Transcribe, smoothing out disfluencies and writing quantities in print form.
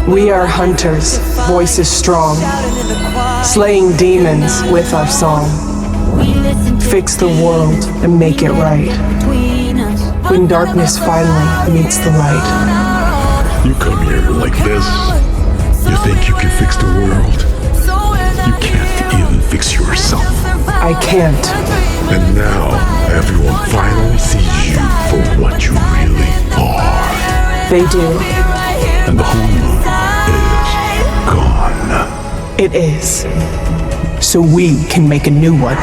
We are hunters, voices strong, slaying demons with our song. Fix the world and make it right. When darkness finally meets the light. You come here like this, you think you can fix the world. You can't even fix yourself. I can't. And now, everyone finally sees you for what you really are. They do. And the whole moon is gone. It is. So we can make a new one.